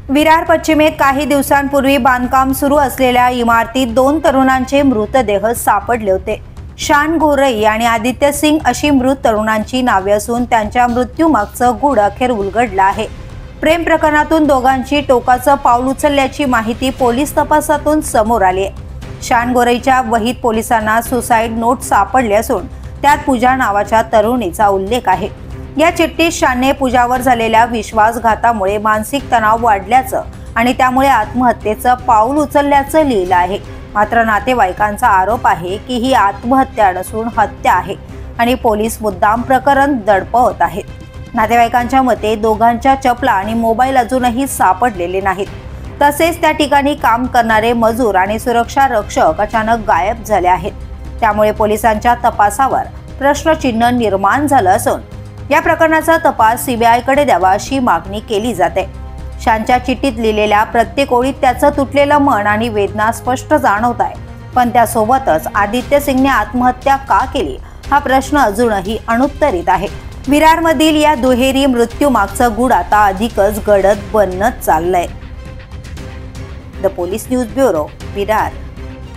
विरार पश्चिमेत काही दिवसांपूर्वी बांधकाम सुरू असलेल्या इमारतीत 2 तरुणांचे मृतदेह सापडले होते। शान घोरई आणि आदित्य सिंग अशी मृत तरुणांची नावे असून त्यांच्या मृत्यूमागचं गूढ अखेर उलगडलं आहे। प्रेम प्रकरणातून दोघांची टोकाचं पाऊल उचलल्याची माहिती पोलीस तपासातून समोर आली आहे। शान घोरईच्या वहीत पोलिसांना सुसाईड नोट सापडले असून त्यात पूजा नावाच्या तरुणीचा उल्लेख आहे। या चिठ्ठीत शानने पूजावर झालेल्या विश्वासघातामुळे मानसिक तणाव वाढल्याचं आणि त्यामुळे आत्महत्येचं पाऊल उचलल्याचं लिहिलं आहे। मात्र नातेवाईकांचा आरोप आहे की ही आत्महत्या नसून हत्या आहे आणि पोलीस मुद्दाम प्रकरण दडपवत आहेत। नातेवाईकांच्या मते दोघांच्या चपला आणि मोबाईल अजूनही सापडलेले नाहीत। तसेच त्या ठिकाणी काम करणारे मजूर आणि सुरक्षा रक्षक अचानक गायब झाले आहेत। त्यामुळे पोलिसांच्या तपासावर प्रश्नचिन्ह निर्माण झालं असून या प्रकरणाचा तपास सीबीआयकडे द्यावा अशी मागणी केली जाते। शानच्या चिठ्ठीत लिहिलेल्या प्रत्येक ओळीत त्याचं तुटलेलं मन आणि वेदना स्पष्ट जाणवत आहे, पण त्यासोबतच आदित्य सिंगने आत्महत्या का केली हा प्रश्न अजूनही अनुत्तरित आहे। विरारमधील या दुहेरी मृत्यूमागचं गूढ आता अधिकच गडद बनत चाललंय। The police news bureau, Virar.